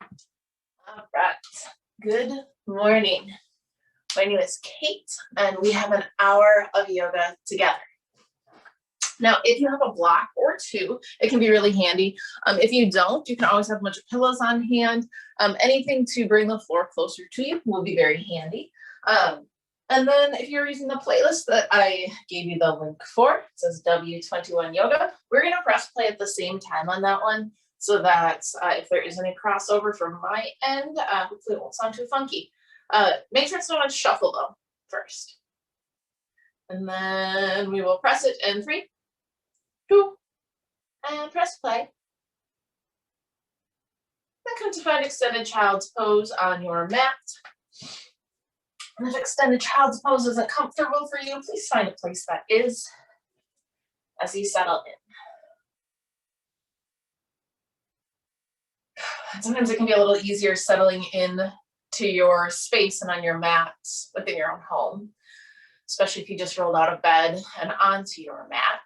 All right. Good morning. My name is Kate, and we have an hour of yoga together. Now, if you have a block or two, it can be really handy. If you don't, you can always have a bunch of pillows on hand. Anything to bring the floor closer to you will be very handy. And then if you're using the playlist that I gave you the link for, it says W21 Yoga, we're going to press play at the same time on that one so that if there is any crossover from my end, hopefully it won't sound too funky. Make sure it's not on shuffle though first. And then we will press it in 3, 2, and press play. Then come to find extended child's pose on your mat. And if extended child's pose isn't comfortable for you, please find a place that is as you settle in. Sometimes it can be a little easier settling in to your space and on your mat within your own home, especially if you just rolled out of bed and onto your mat.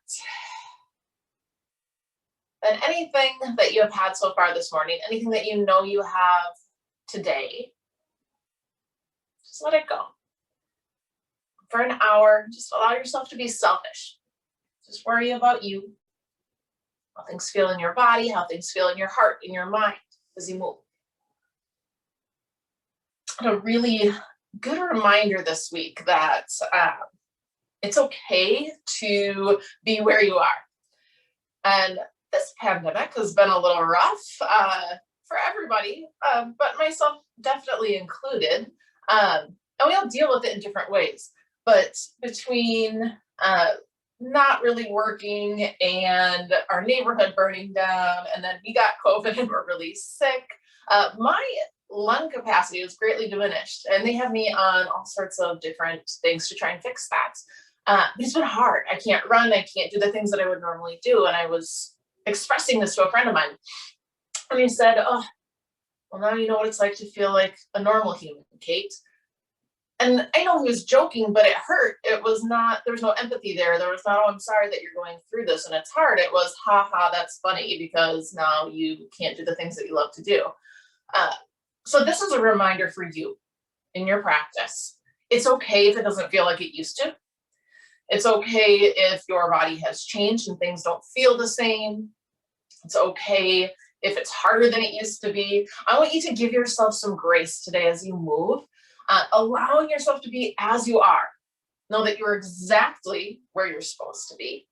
And anything that you have had so far this morning, anything that you know you have today, just let it go. For an hour, just allow yourself to be selfish. Just worry about you, how things feel in your body, how things feel in your heart, in your mind as you move. And a really good reminder this week that it's okay to be where you are. And this pandemic has been a little rough for everybody, but myself definitely included. And we all deal with it in different ways. But between not really working and our neighborhood burning down, and then we got COVID and we're really sick, my lung capacity was greatly diminished. And they have me on all sorts of different things to try and fix that. But it's been hard. I can't run. I can't do the things that I would normally do. And I was expressing this to a friend of mine. And he said, oh, well, now you know what it's like to feel like a normal human, Kate. And I know he was joking, but it hurt. It was not, there was no empathy there. There was not, oh, I'm sorry that you're going through this and it's hard. It was, ha ha, that's funny because now you can't do the things that you love to do. So this is a reminder for you in your practice. It's okay if it doesn't feel like it used to. It's okay if your body has changed and things don't feel the same. It's okay if it's harder than it used to be. I want you to give yourself some grace today as you move, allowing yourself to be as you are. Know that you're exactly where you're supposed to be.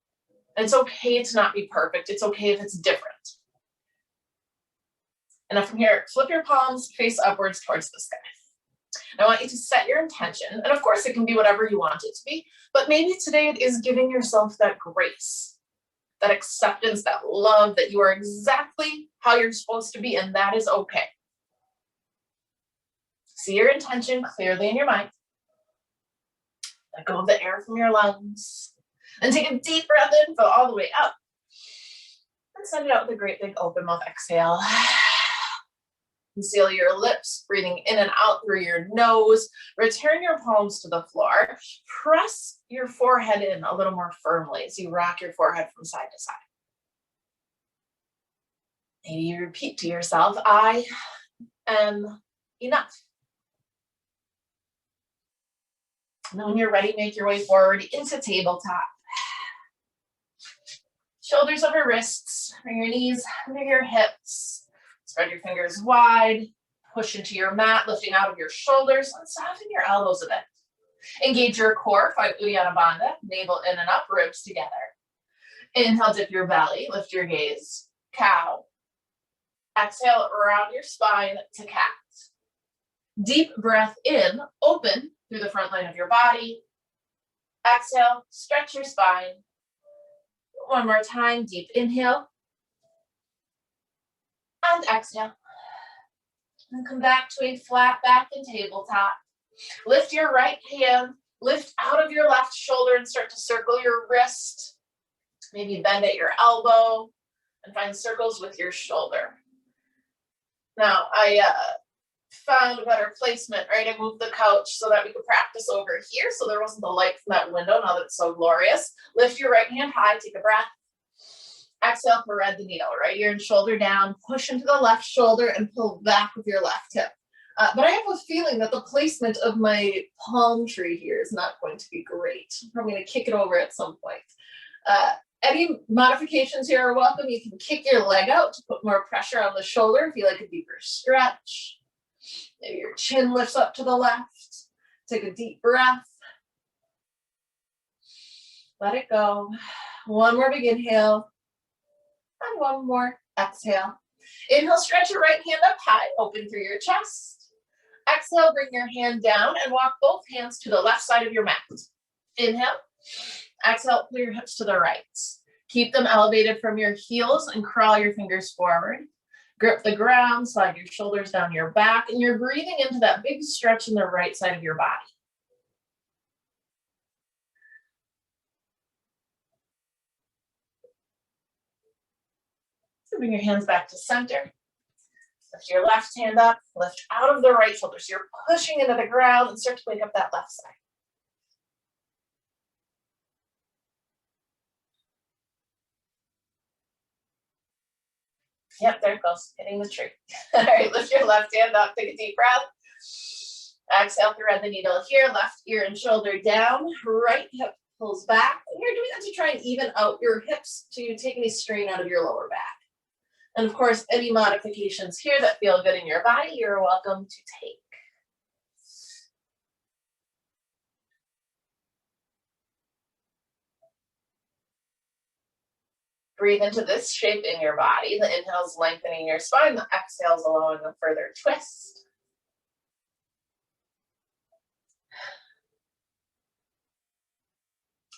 And it's okay to not be perfect. It's okay if it's different. And then from here, flip your palms face upwards towards the sky. I want you to set your intention, and of course it can be whatever you want it to be, but maybe today it is giving yourself that grace, that acceptance, that love, that you are exactly how you're supposed to be, and that is okay. See your intention clearly in your mind. Let go of the air from your lungs, and take a deep breath in, fill all the way up, and send it out with a great big open mouth exhale. Seal your lips, breathing in and out through your nose. Return your palms to the floor. Press your forehead in a little more firmly as you rock your forehead from side to side. Maybe you repeat to yourself, I am enough. And then when you're ready, make your way forward into tabletop. Shoulders over wrists, bring your knees under your hips. Spread your fingers wide, push into your mat, lifting out of your shoulders, and soften your elbows a bit. Engage your core, find Uddiyana Bandha, navel in and up, ribs together. Inhale, dip your belly, lift your gaze, cow. Exhale, round your spine to cat. Deep breath in, open through the front line of your body. Exhale, stretch your spine. One more time, deep inhale. And exhale. And come back to a flat back and tabletop. Lift your right hand, lift out of your left shoulder and start to circle your wrist. Maybe bend at your elbow and find circles with your shoulder. Now, I found a better placement, right? I moved the couch so that we could practice over here so there wasn't the light from that window now that it's so glorious. Lift your right hand high, take a breath. Exhale, thread the needle, right ear and shoulder down, push into the left shoulder and pull back with your left hip. But I have a feeling that the placement of my palm tree here is not going to be great. I'm going to kick it over at some point. Any modifications here are welcome. You can kick your leg out to put more pressure on the shoulder if you like a deeper stretch. Maybe your chin lifts up to the left. Take a deep breath. Let it go. One more big inhale. And one more exhale. Inhale, stretch your right hand up high, open through your chest. Exhale, bring your hand down and walk both hands to the left side of your mat. Inhale. Exhale, pull your hips to the right. Keep them elevated from your heels and crawl your fingers forward. Grip the ground, slide your shoulders down your back, and you're breathing into that big stretch in the right side of your body. So bring your hands back to center. Lift your left hand up, lift out of the right shoulder. So you're pushing into the ground and start to wake up that left side. Yep, there it goes, hitting the tree. All right, lift your left hand up, take a deep breath. Exhale, thread the needle here, left ear and shoulder down, right hip pulls back. And you're doing that to try and even out your hips to take any strain out of your lower back. And of course, any modifications here that feel good in your body, you're welcome to take. Breathe into this shape in your body. The inhale is lengthening your spine. The exhale is allowing a further twist.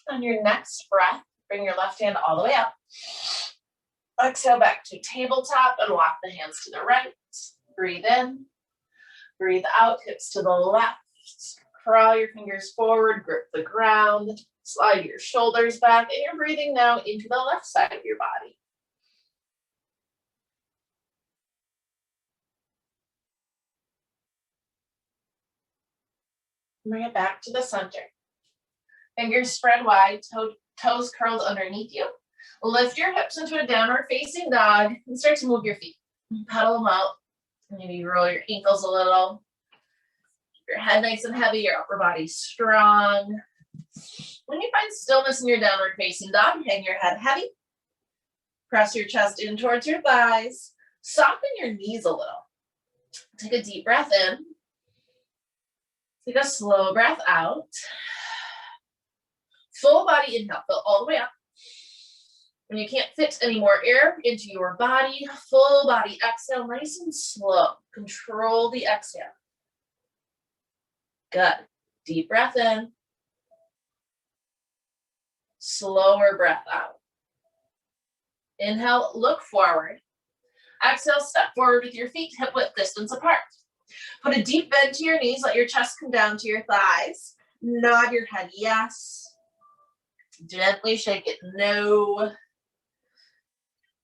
On your next breath, bring your left hand all the way up. Exhale back to tabletop and walk the hands to the right. Breathe in. Breathe out, hips to the left. Crawl your fingers forward, grip the ground. Slide your shoulders back, and you're breathing now into the left side of your body. Bring it back to the center. Fingers spread wide, toes curled underneath you. Lift your hips into a downward facing dog and start to move your feet. Pedal them out. Maybe roll your ankles a little. Keep your head nice and heavy, your upper body strong. When you find stillness in your downward facing dog, hang your head heavy. Press your chest in towards your thighs. Soften your knees a little. Take a deep breath in. Take a slow breath out. Full body inhale, fill all the way up. When you can't fit any more air into your body, full body exhale, nice and slow. Control the exhale. Good. Deep breath in. Slower breath out. Inhale, look forward. Exhale, step forward with your feet hip width distance apart. Put a deep bend to your knees, let your chest come down to your thighs. Nod your head yes. Gently shake it no.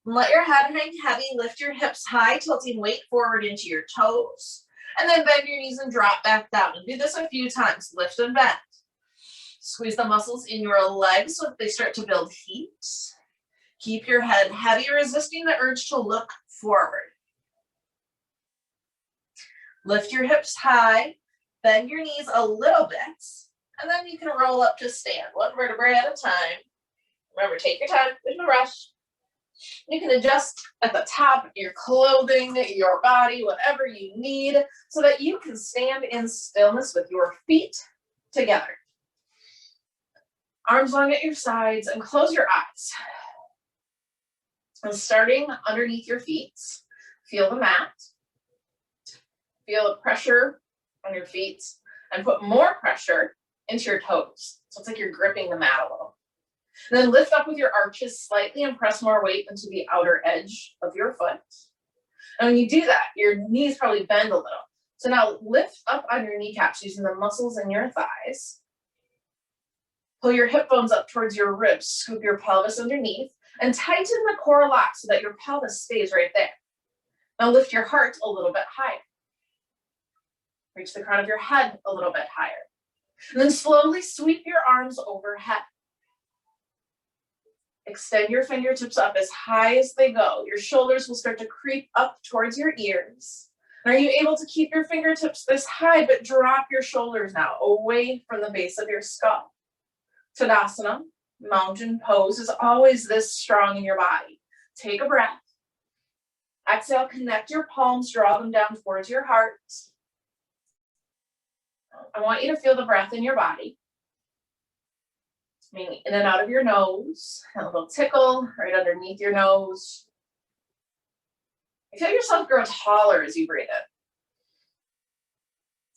Let your head hang heavy, lift your hips high, tilting weight forward into your toes. And then bend your knees and drop back down. And do this a few times, lift and bend. Squeeze the muscles in your legs so that they start to build heat. Keep your head heavy, resisting the urge to look forward. Lift your hips high, bend your knees a little bit, and then you can roll up to stand, one vertebrae at a time. Remember, take your time, there's no rush. You can adjust at the top your clothing, your body, whatever you need, so that you can stand in stillness with your feet together. Arms long at your sides and close your eyes. And starting underneath your feet, feel the mat. Feel the pressure on your feet and put more pressure into your toes. So it's like you're gripping the mat a little. And then lift up with your arches slightly and press more weight into the outer edge of your foot. And when you do that, your knees probably bend a little. So now lift up on your kneecaps using the muscles in your thighs. Pull your hip bones up towards your ribs, scoop your pelvis underneath, and tighten the core lock so that your pelvis stays right there. Now lift your heart a little bit higher. Reach the crown of your head a little bit higher. And then slowly sweep your arms overhead. Extend your fingertips up as high as they go. Your shoulders will start to creep up towards your ears. And are you able to keep your fingertips this high, but drop your shoulders now away from the base of your skull? Tadasana, mountain pose, is always this strong in your body. Take a breath. Exhale, connect your palms, draw them down towards your heart. I want you to feel the breath in your body. Maybe in and out of your nose, and a little tickle right underneath your nose. You feel yourself grow taller as you breathe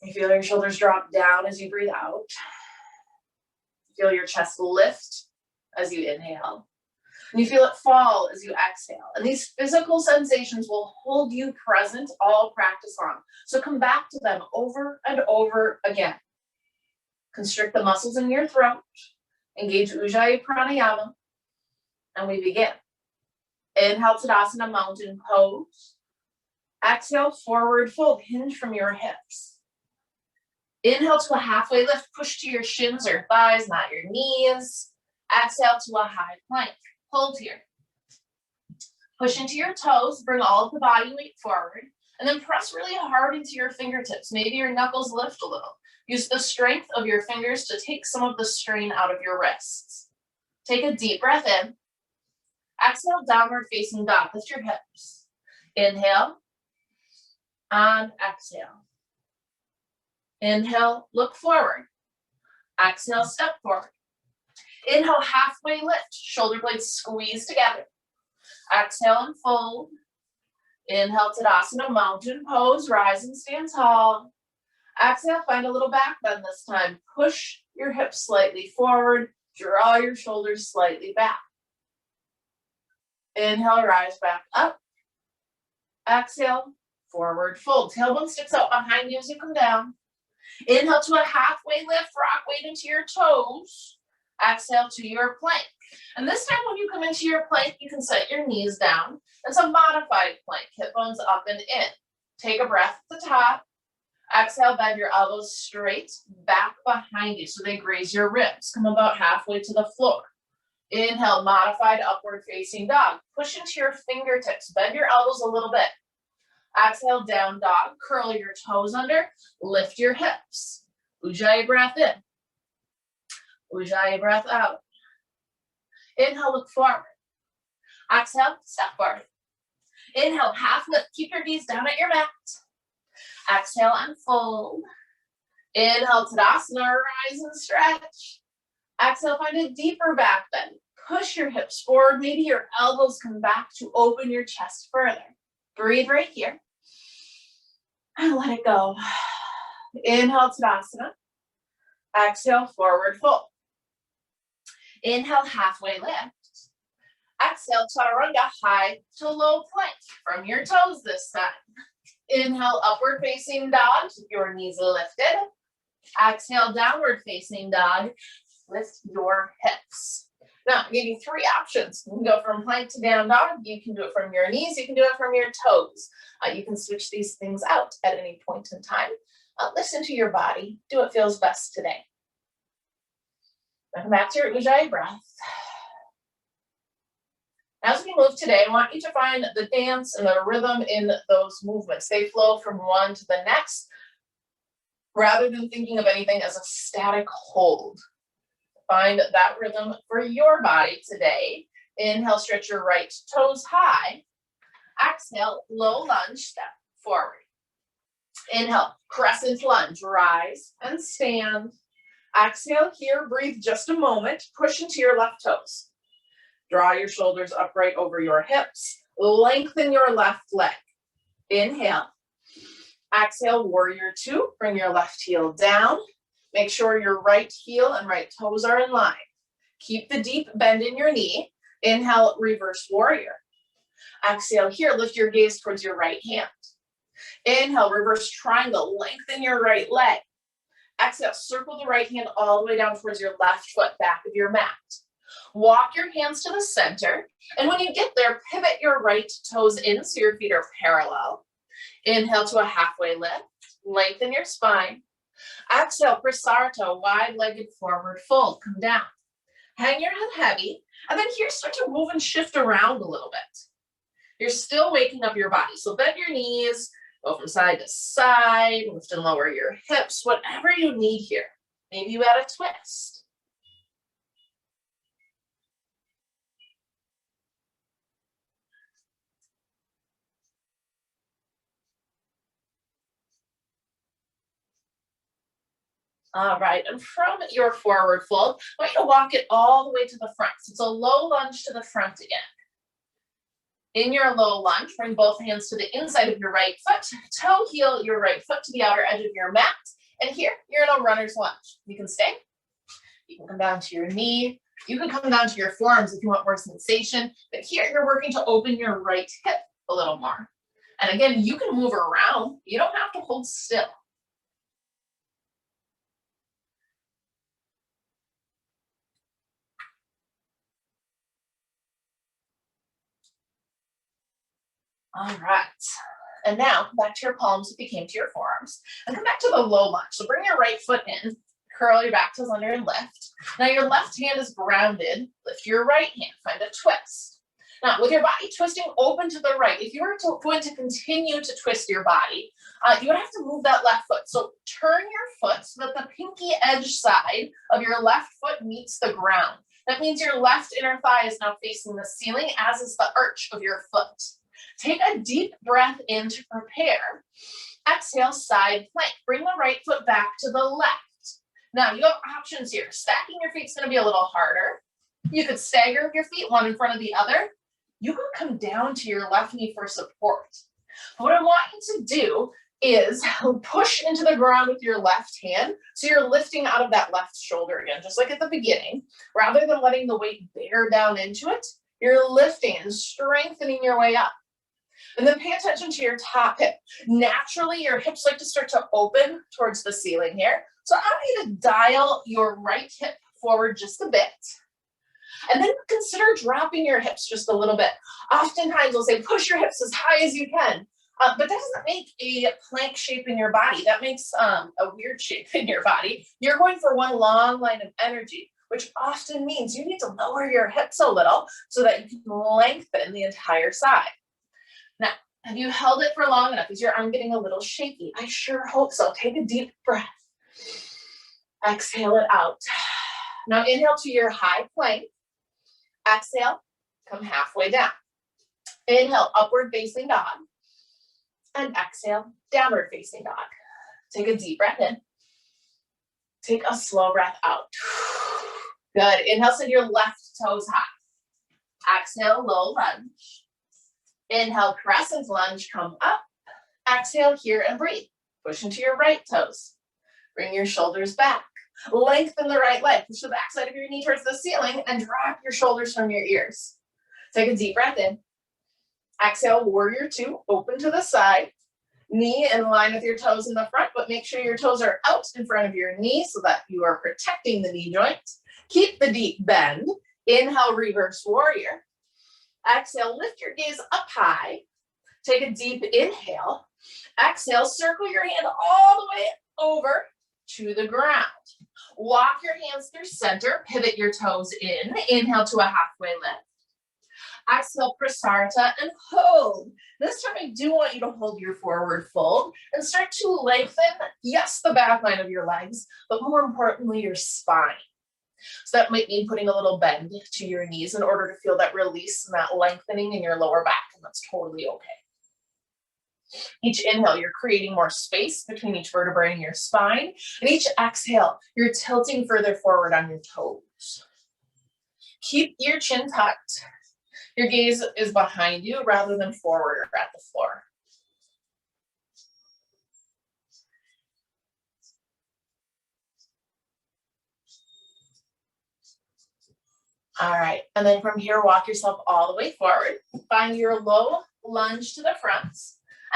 in. You feel your shoulders drop down as you breathe out. You feel your chest lift as you inhale. And you feel it fall as you exhale. And these physical sensations will hold you present all practice long. So come back to them over and over again. Constrict the muscles in your throat. Engage Ujjayi Pranayama. And we begin. Inhale, Tadasana, mountain pose. Exhale, forward fold. Hinge from your hips. Inhale to a halfway lift. Push to your shins or thighs, not your knees. Exhale to a high plank. Hold here. Push into your toes. Bring all of the body weight forward. And then press really hard into your fingertips. Maybe your knuckles lift a little. Use the strength of your fingers to take some of the strain out of your wrists. Take a deep breath in. Exhale, downward facing dog. Lift your hips. Inhale and exhale. Inhale, look forward. Exhale, step forward. Inhale, halfway lift. Shoulder blades squeeze together. Exhale and fold. Inhale, Tadasana, mountain pose. Rise and stand tall. Exhale, find a little back bend this time. Push your hips slightly forward. Draw your shoulders slightly back. Inhale, rise back up. Exhale, forward fold. Tailbone sticks out behind you as you come down. Inhale to a halfway lift. Rock weight into your toes. Exhale to your plank. And this time when you come into your plank, you can set your knees down. It's a modified plank. Hip bones up and in. Take a breath at the top. Exhale, bend your elbows straight back behind you so they graze your ribs. Come about halfway to the floor. Inhale, modified upward facing dog. Push into your fingertips. Bend your elbows a little bit. Exhale, down dog. Curl your toes under. Lift your hips. Ujjayi breath in. Ujjayi breath out. Inhale, look forward. Exhale, step forward. Inhale, half lift. Keep your knees down at your mat. Exhale and fold. Inhale, Tadasana, rise and stretch. Exhale, find a deeper back bend. Push your hips forward. Maybe your elbows come back to open your chest further. Breathe right here. And let it go. Inhale, Tadasana. Exhale, forward fold. Inhale, halfway lift. Exhale, chaturanga, high to low plank. From your toes this time. Inhale, upward facing dog. Keep your knees lifted. Exhale, downward facing dog. Lift your hips. Now, I give you three options. You can go from plank to down dog. You can do it from your knees. You can do it from your toes. You can switch these things out at any point in time. Listen to your body. Do what feels best today. Now come back to your Ujjayi breath. As we move today, I want you to find the dance and the rhythm in those movements. They flow from one to the next, rather than thinking of anything as a static hold. Find that rhythm for your body today. Inhale, stretch your right toes high. Exhale, low lunge, step forward. Inhale, crescent lunge, rise and stand. Exhale here, breathe just a moment. Push into your left toes. Draw your shoulders upright over your hips. Lengthen your left leg. Inhale. Exhale, warrior two. Bring your left heel down. Make sure your right heel and right toes are in line. Keep the deep bend in your knee. Inhale, reverse warrior. Exhale here, lift your gaze towards your right hand. Inhale, reverse triangle. Lengthen your right leg. Exhale, circle the right hand all the way down towards your left foot, back of your mat. Walk your hands to the center, and when you get there, pivot your right toes in so your feet are parallel. Inhale to a halfway lift, lengthen your spine. Exhale, Prasarita, wide-legged forward fold, come down. Hang your head heavy, And then here, start to move and shift around a little bit. You're still waking up your body. So bend your knees, go from side to side, lift and lower your hips, whatever you need here. Maybe you add a twist. All right, and from your forward fold, I want you to walk it all the way to the front. So it's a low lunge to the front again. In your low lunge, bring both hands to the inside of your right foot, toe heel your right foot to the outer edge of your mat, and here, you're in a runner's lunge. You can stay, you can come down to your knee, you can come down to your forearms if you want more sensation, but here you're working to open your right hip a little more. And again, you can move around, you don't have to hold still. All right, and now back to your palms if you came to your forearms, and come back to the low lunge. So bring your right foot in, curl your back toes under and lift. Now your left hand is grounded, lift your right hand, find a twist. Now with your body twisting open to the right, if you were going to continue to twist your body, you would have to move that left foot. So turn your foot so that the pinky edge side of your left foot meets the ground. That means your left inner thigh is now facing the ceiling, as is the arch of your foot. Take a deep breath in to prepare. Exhale, side plank. Bring the right foot back to the left. Now you have options here. Stacking your feet is going to be a little harder. You could stagger your feet one in front of the other. You can come down to your left knee for support. But what I want you to do is push into the ground with your left hand. So you're lifting out of that left shoulder again, just like at the beginning. Rather than letting the weight bear down into it, you're lifting and strengthening your way up. And then pay attention to your top hip. Naturally, your hips like to start to open towards the ceiling here. So I want you to dial your right hip forward just a bit. And then consider dropping your hips just a little bit. Oftentimes we'll say push your hips as high as you can. But that doesn't make a plank shape in your body. That makes a weird shape in your body. You're going for one long line of energy, which often means you need to lower your hips a little so that you can lengthen the entire side. Now, have you held it for long enough? Is your arm getting a little shaky? I sure hope so. Take a deep breath. Exhale it out. Now inhale to your high plank. Exhale, come halfway down. Inhale, upward facing dog. And exhale, downward facing dog. Take a deep breath in. Take a slow breath out. Good. Inhale, send your left toes high. Exhale, low lunge. Inhale, crescent lunge, come up. Exhale here and breathe. Push into your right toes. Bring your shoulders back. Lengthen the right leg. Push the backside of your knee towards the ceiling and drop your shoulders from your ears. Take a deep breath in. Exhale, warrior two, open to the side. Knee in line with your toes in the front, but make sure your toes are out in front of your knee so that you are protecting the knee joint. Keep the deep bend. Inhale, reverse warrior. Exhale, lift your gaze up high. Take a deep inhale. Exhale, circle your hand all the way over to the ground. Walk your hands through center, pivot your toes in. Inhale to a halfway lift. Exhale, prasarita, and hold. This time I do want you to hold your forward fold and start to lengthen, yes, the back line of your legs, but more importantly, your spine. So that might mean putting a little bend to your knees in order to feel that release and that lengthening in your lower back, and that's totally okay. Each inhale, you're creating more space between each vertebrae in your spine, and each exhale, you're tilting further forward on your toes. Keep your chin tucked. Your gaze is behind you rather than forward or at the floor. All right, and then from here, walk yourself all the way forward. Find your low lunge to the front.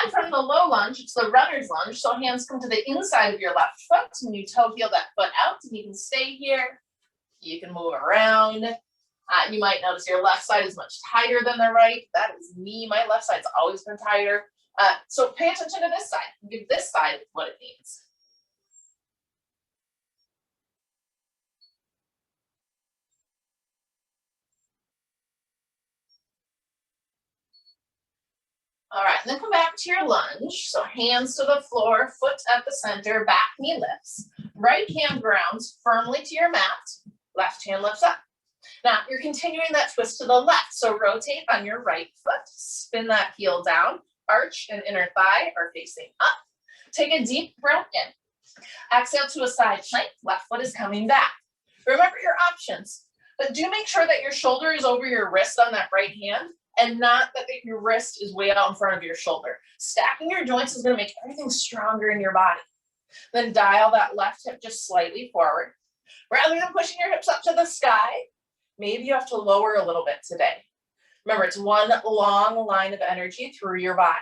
And from the low lunge, it's the runner's lunge. So hands come to the inside of your left foot and you toe heel that foot out, and you can stay here. You can move around. You might notice your left side is much tighter than the right. That is me. My left side's always been tighter. So pay attention to this side. Give this side what it needs. All right, and then come back to your lunge. So hands to the floor, foot at the center, back knee lifts. Right hand grounds firmly to your mat. Left hand lifts up. Now you're continuing that twist to the left. So rotate on your right foot, spin that heel down, arch and inner thigh are facing up. Take a deep breath in. Exhale to a side plank, left foot is coming back. Remember your options, but do make sure that your shoulder is over your wrist on that right hand and not that your wrist is way out in front of your shoulder. Stacking your joints is going to make everything stronger in your body. Then dial that left hip just slightly forward. Rather than pushing your hips up to the sky, maybe you have to lower a little bit today. Remember, it's one long line of energy through your body.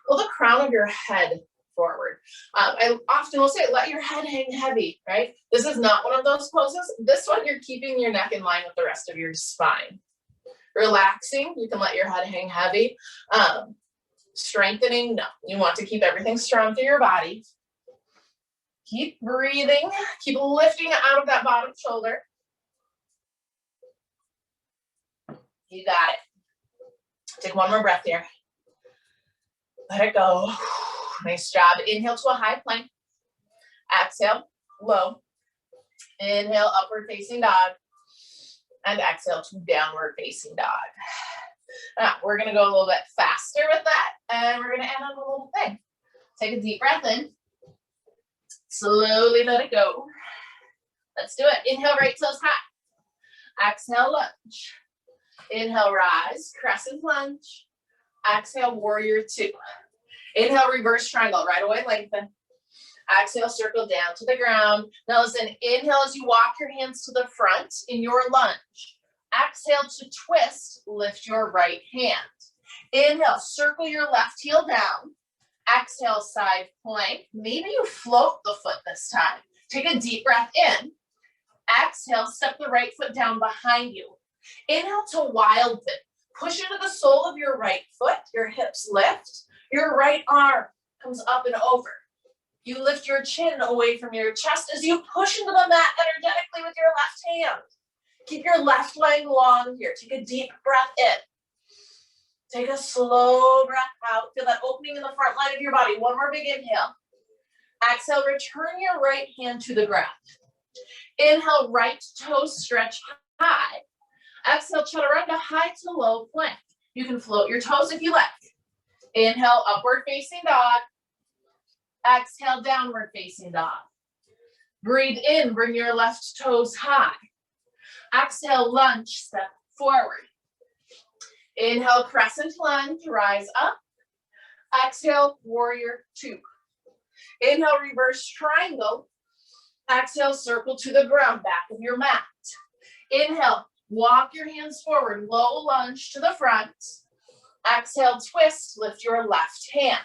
Pull the crown of your head forward. I often will say, let your head hang heavy, right? This is not one of those poses. This one, you're keeping your neck in line with the rest of your spine. Relaxing, you can let your head hang heavy. Strengthening, no. You want to keep everything strong through your body. Keep breathing. Keep lifting out of that bottom shoulder. You got it. Take one more breath here. Let it go. Nice job. Inhale to a high plank. Exhale, low. Inhale, upward facing dog. And exhale to downward facing dog. Now, we're going to go a little bit faster with that, and we're going to add on a little thing. Take a deep breath in. Slowly let it go. Let's do it. Inhale, right toes high. Exhale, lunge. Inhale, rise, crescent lunge. Exhale, warrior two. Inhale, reverse triangle, right away, lengthen. Exhale, circle down to the ground. Now listen, inhale as you walk your hands to the front in your lunge. Exhale to twist, lift your right hand. Inhale, circle your left heel down. Exhale, side plank. Maybe you float the foot this time. Take a deep breath in. Exhale, step the right foot down behind you. Inhale to wild thing. Push into the sole of your right foot. Your hips lift. Your right arm comes up and over. You lift your chin away from your chest as you push into the mat energetically with your left hand. Keep your left leg long here. Take a deep breath in. Take a slow breath out. Feel that opening in the front line of your body. One more big inhale. Exhale, return your right hand to the ground. Inhale, right toes stretch high. Exhale, chaturanga, high to low plank. You can float your toes if you like. Inhale, upward facing dog. Exhale, downward facing dog. Breathe in, bring your left toes high. Exhale, lunge, step forward. Inhale, crescent lunge, rise up. Exhale, warrior two. Inhale, reverse triangle. Exhale, circle to the ground, back of your mat. Inhale, walk your hands forward, low lunge to the front. Exhale, twist, lift your left hand.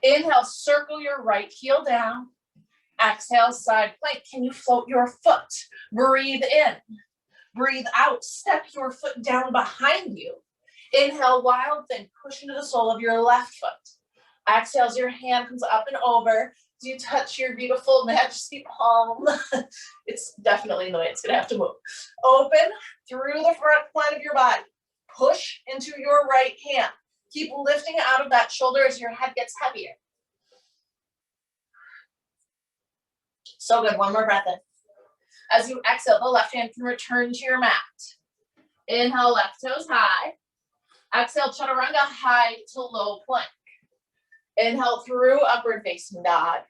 Inhale, circle your right heel down. Exhale, side plank. Can you float your foot? Breathe in. Breathe out. Step your foot down behind you. Inhale, wild thing. Push into the sole of your left foot. Exhale as your hand comes up and over. Do you touch your beautiful majesty palm? It's definitely in the way. It's going to have to move. Open through the front line of your body. Push into your right hand. Keep lifting out of that shoulder as your head gets heavier. So good. One more breath in. As you exhale, the left hand can return to your mat. Inhale, left toes high. Exhale, chaturanga, high to low plank. Inhale through upward facing dog.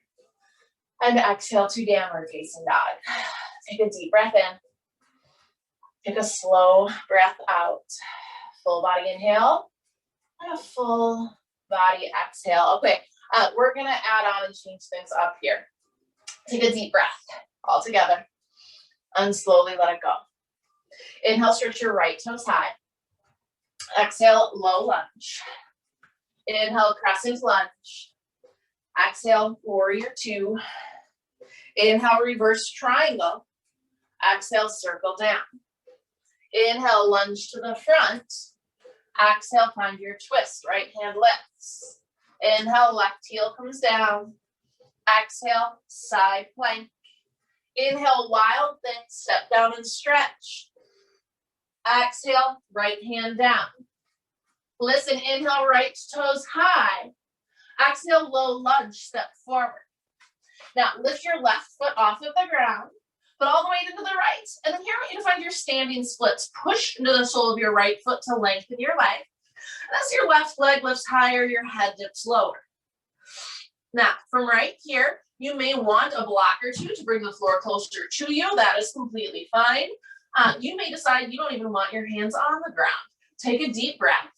And exhale to downward facing dog. Take a deep breath in. Take a slow breath out. Full body inhale. And a full body exhale. Okay, we're going to add on and change things up here. Take a deep breath all together. And slowly let it go. Inhale, stretch your right toes high. Exhale, low lunge. Inhale, crescent lunge. Exhale, warrior two. Inhale, reverse triangle. Exhale, circle down. Inhale, lunge to the front. Exhale, find your twist. Right hand lifts. Inhale, left heel comes down. Exhale, side plank. Inhale, wild thing. Step down and stretch. Exhale, right hand down. Listen, inhale, right toes high. Exhale, low lunge, step forward. Now, lift your left foot off of the ground, put all the weight into the right. And then here, I want you to find your standing splits. Push into the sole of your right foot to lengthen your leg. And as your left leg lifts higher, your head dips lower. Now, from right here, you may want a block or two to bring the floor closer to you. That is completely fine. You may decide you don't even want your hands on the ground. Take a deep breath.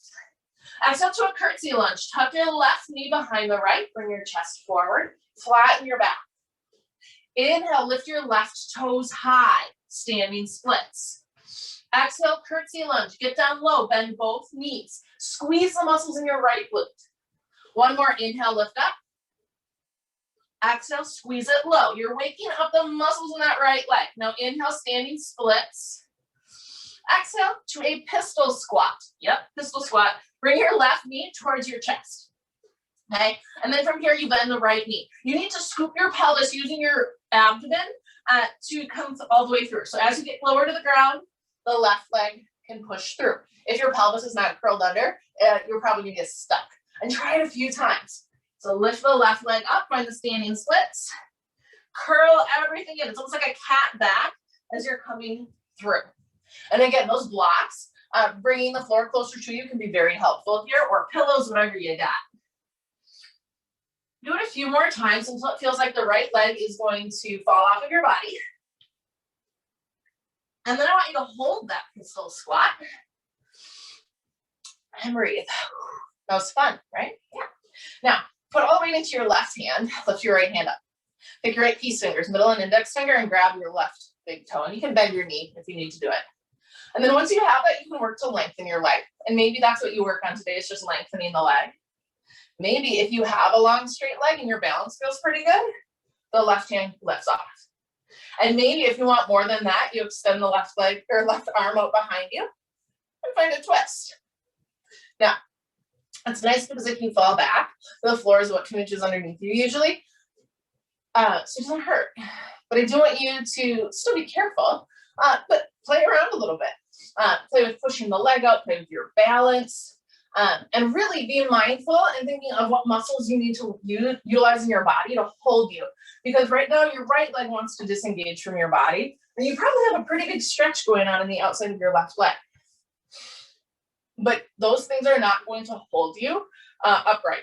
Exhale to a curtsy lunge. Tuck your left knee behind the right. Bring your chest forward. Flatten your back. Inhale, lift your left toes high. Standing splits. Exhale, curtsy lunge. Get down low. Bend both knees. Squeeze the muscles in your right glute. One more. Inhale, lift up. Exhale, squeeze it low. You're waking up the muscles in that right leg. Now inhale, standing splits. Exhale to a pistol squat. Yep, pistol squat. Bring your left knee towards your chest. Okay, and then from here you bend the right knee. You need to scoop your pelvis using your abdomen to come all the way through. So as you get lower to the ground, the left leg can push through. If your pelvis is not curled under, you're probably gonna get stuck. And try it a few times. So lift the left leg up, find the standing splits. Curl everything in. It's almost like a cat back as you're coming through. And again, those blocks, bringing the floor closer to you can be very helpful here, or pillows, whatever you got. Do it a few more times until it feels like the right leg is going to fall off of your body. And then I want you to hold that pistol squat and breathe. That was fun, right? Yeah. Now, put all the weight into your left hand, lift your right hand up. Pick your right peace fingers, middle and index finger, and grab your left big toe. And you can bend your knee if you need to do it. And then once you have that, you can work to lengthen your leg. And maybe that's what you work on today, is just lengthening the leg. Maybe if you have a long straight leg and your balance feels pretty good, the left hand lifts off. And maybe if you want more than that, you extend the left leg or left arm out behind you and find a twist. Now, it's nice because if you fall back, the floor is what 2 inches underneath you usually. So it doesn't hurt. But I do want you to still be careful, but play around a little bit. Play with pushing the leg out, play with your balance, and really be mindful and thinking of what muscles you need to utilize in your body to hold you. Because right now your right leg wants to disengage from your body, and you probably have a pretty big stretch going on in the outside of your left leg. But those things are not going to hold you upright.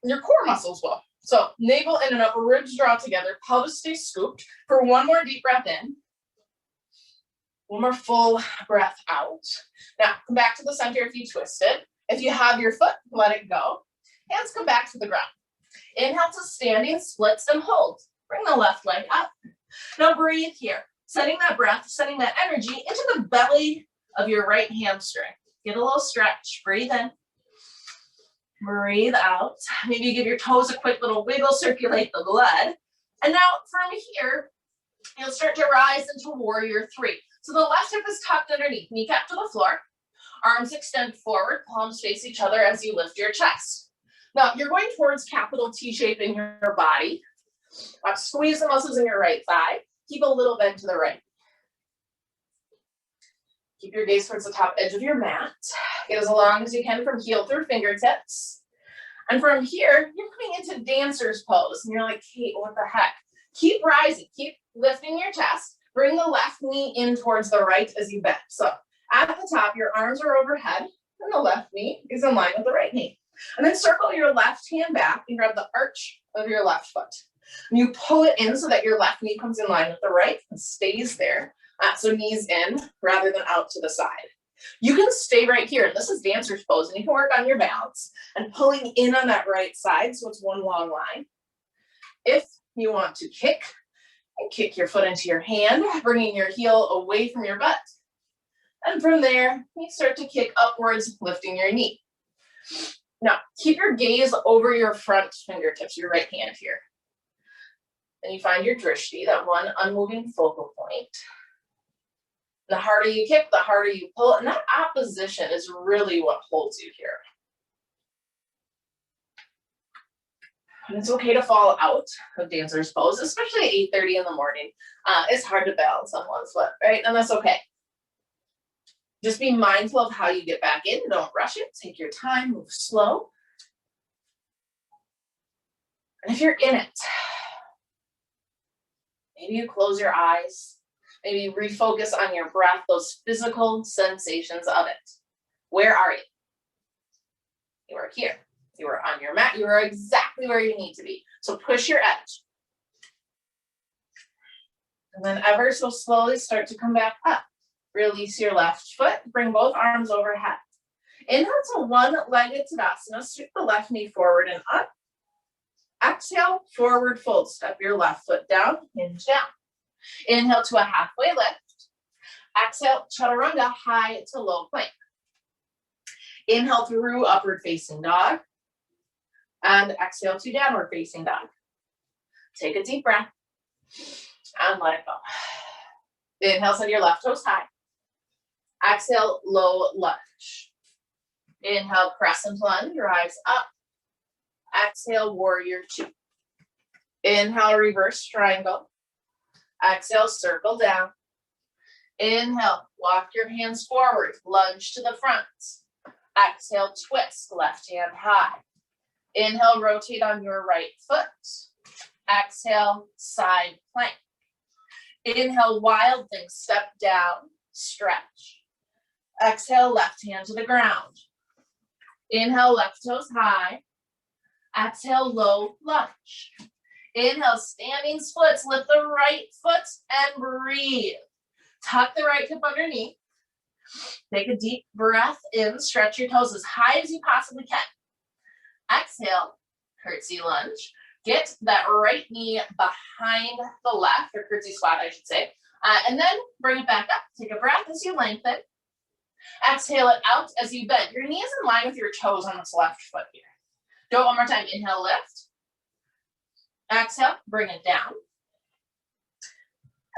Your core muscles will. So navel in and upper ribs draw together, pelvis stays scooped. For one more deep breath in. One more full breath out. Now come back to the center if you twist it. If you have your foot, let it go. Hands come back to the ground. Inhale to standing splits and hold. Bring the left leg up. Now breathe here. Sending that breath, sending that energy into the belly of your right hamstring. Get a little stretch. Breathe in. Breathe out. Maybe give your toes a quick little wiggle, circulate the blood. And now from here, you'll start to rise into warrior 3. So the left hip is tucked underneath, kneecap to the floor. Arms extend forward, palms face each other as you lift your chest. Now you're going towards capital T shape in your body. Squeeze the muscles in your right thigh. Keep a little bend to the right. Keep your gaze towards the top edge of your mat. Get as long as you can from heel through fingertips. And from here, you're coming into dancer's pose. And you're like, Kate, what the heck? Keep rising. Keep lifting your chest. Bring the left knee in towards the right as you bend. So at the top, your arms are overhead, and the left knee is in line with the right knee. And then circle your left hand back and grab the arch of your left foot. And you pull it in so that your left knee comes in line with the right and stays there. So knees in rather than out to the side. You can stay right here. This is dancer's pose, and you can work on your balance and pulling in on that right side so it's one long line. If you want to kick, and kick your foot into your hand, bringing your heel away from your butt. And from there, you start to kick upwards, lifting your knee. Now, keep your gaze over your front fingertips, your right hand here. And you find your drishti, that one unmoving focal point. The harder you kick, the harder you pull, and that opposition is really what holds you here. And it's okay to fall out of dancer's pose, especially at 8:30 in the morning. It's hard to balance on one foot, right? And that's okay. Just be mindful of how you get back in. Don't rush it. Take your time, move slow. And if you're in it, maybe you close your eyes. Maybe you refocus on your breath, those physical sensations of it. Where are you? You are here. You are on your mat. You are exactly where you need to be. So push your edge. And then ever so slowly start to come back up. Release your left foot. Bring both arms overhead. Inhale to one-legged Tadasana. Sweep the left knee forward and up. Exhale, forward fold. Step your left foot down, hinge down. Inhale to a halfway lift. Exhale, chaturanga, high to low plank. Inhale through upward facing dog. And exhale to downward facing dog. Take a deep breath and let it go. Inhale, send your left toes high. Exhale, low lunge. Inhale, crescent lunge, rise up. Exhale, warrior two. Inhale, reverse triangle. Exhale, circle down. Inhale, walk your hands forward, lunge to the front. Exhale, twist, left hand high. Inhale, rotate on your right foot. Exhale, side plank. Inhale, wild thing, step down, stretch. Exhale, left hand to the ground. Inhale, left toes high. Exhale, low lunge. Inhale, standing splits. Lift the right foot and breathe. Tuck the right hip underneath. Take a deep breath in. Stretch your toes as high as you possibly can. Exhale, curtsy lunge. Get that right knee behind the left, or curtsy squat, I should say. And then bring it back up. Take a breath as you lengthen. Exhale it out as you bend. Your knee is in line with your toes on this left foot here. Do it one more time. Inhale, lift. Exhale, bring it down.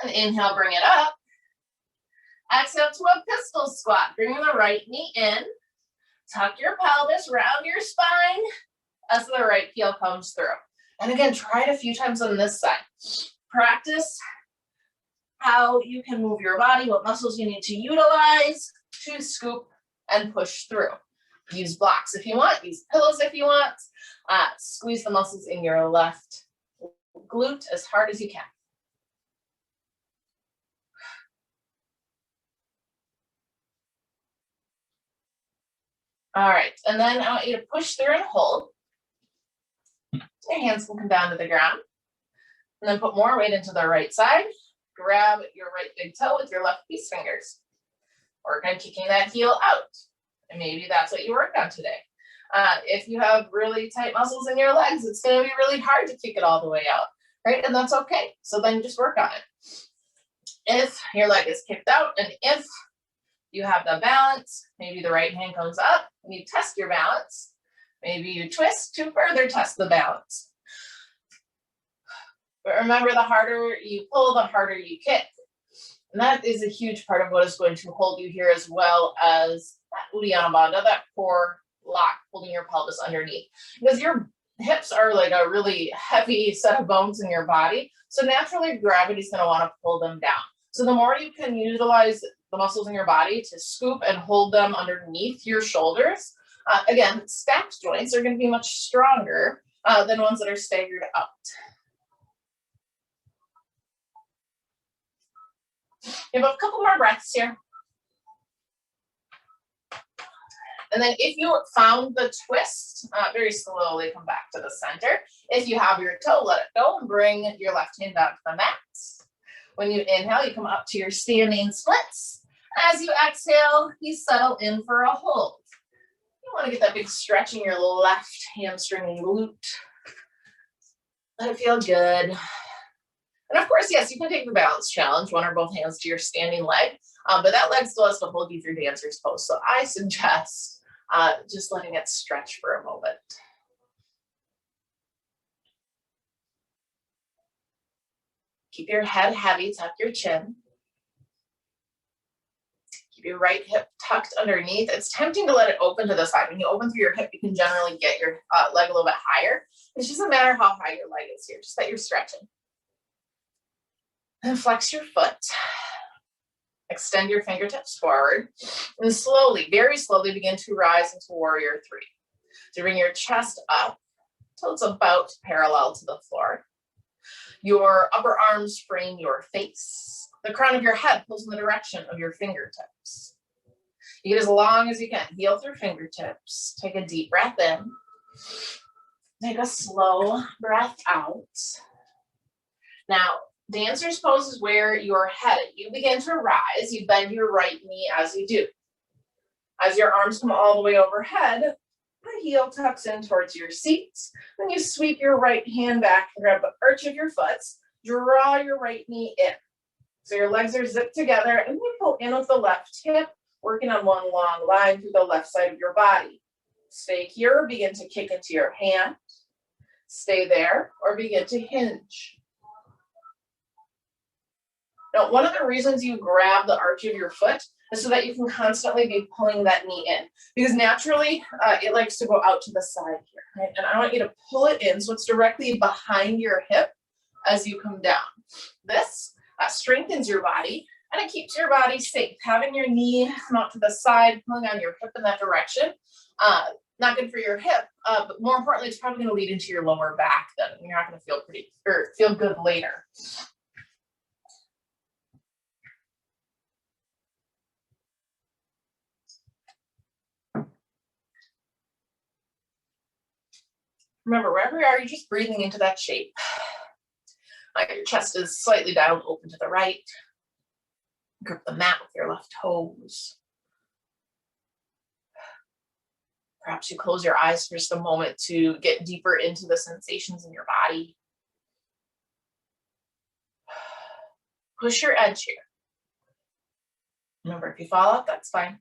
And inhale, bring it up. Exhale to a pistol squat. Bring the right knee in. Tuck your pelvis, round your spine as the right heel comes through. And again, try it a few times on this side. Practice how you can move your body, what muscles you need to utilize to scoop and push through. Use blocks if you want, use pillows if you want. Squeeze the muscles in your left glute as hard as you can. All right, and then I want you to push through and hold. Your hands can come down to the ground. And then put more weight into the right side. Grab your right big toe with your left peace fingers. Work on kicking that heel out. And maybe that's what you worked on today. If you have really tight muscles in your legs, it's going to be really hard to kick it all the way out, right? And that's okay. So then just work on it. If your leg is kicked out and if you have the balance, maybe the right hand comes up and you test your balance. Maybe you twist to further test the balance. But remember, the harder you pull, the harder you kick. And that is a huge part of what is going to hold you here, as well as that Uddiyana Bandha, that core lock holding your pelvis underneath. Because your hips are like a really heavy set of bones in your body. So naturally, gravity is going to want to pull them down. So the more you can utilize the muscles in your body to scoop and hold them underneath your shoulders, again, stacked joints are going to be much stronger than ones that are staggered out. You have a couple more breaths here. And then if you found the twist, very slowly come back to the center. If you have your toe, let it go and bring your left hand down to the mat. When you inhale, you come up to your standing splits. As you exhale, you settle in for a hold. You want to get that big stretch in your left hamstring and glute. Let it feel good. And of course, yes, you can take the balance challenge, one or both hands to your standing leg, but that leg still has to hold you through dancer's pose. So I suggest just letting it stretch for a moment. Keep your head heavy, tuck your chin. Keep your right hip tucked underneath. It's tempting to let it open to the side. When you open through your hip, you can generally get your leg a little bit higher. It doesn't matter how high your leg is here, just that you're stretching. And flex your foot. Extend your fingertips forward and slowly, very slowly begin to rise into warrior three. So bring your chest up till it's about parallel to the floor. Your upper arms frame your face. The crown of your head pulls in the direction of your fingertips. You get as long as you can. Heel through fingertips. Take a deep breath in. Take a slow breath out. Now, dancer's pose is where you're headed. You begin to rise. You bend your right knee as you do. As your arms come all the way overhead, the heel tucks in towards your seat. Then you sweep your right hand back and grab the arch of your foot. Draw your right knee in. So your legs are zipped together, and you pull in with the left hip, working on one long line through the left side of your body. Stay here, begin to kick into your hand. Stay there, or begin to hinge. Now, one of the reasons you grab the arch of your foot is so that you can constantly be pulling that knee in, because naturally it likes to go out to the side here, right? And I want you to pull it in so it's directly behind your hip as you come down. This strengthens your body and it keeps your body safe. Having your knee come out to the side, pulling on your hip in that direction, not good for your hip, but more importantly, it's probably going to lead into your lower back then. You're not going to feel good later. Remember, wherever you are, you're just breathing into that shape. Your chest is slightly down, open to the right. Grip the mat with your left toes. Perhaps you close your eyes for just a moment to get deeper into the sensations in your body. Push your edge here. Remember, if you fall out, that's fine.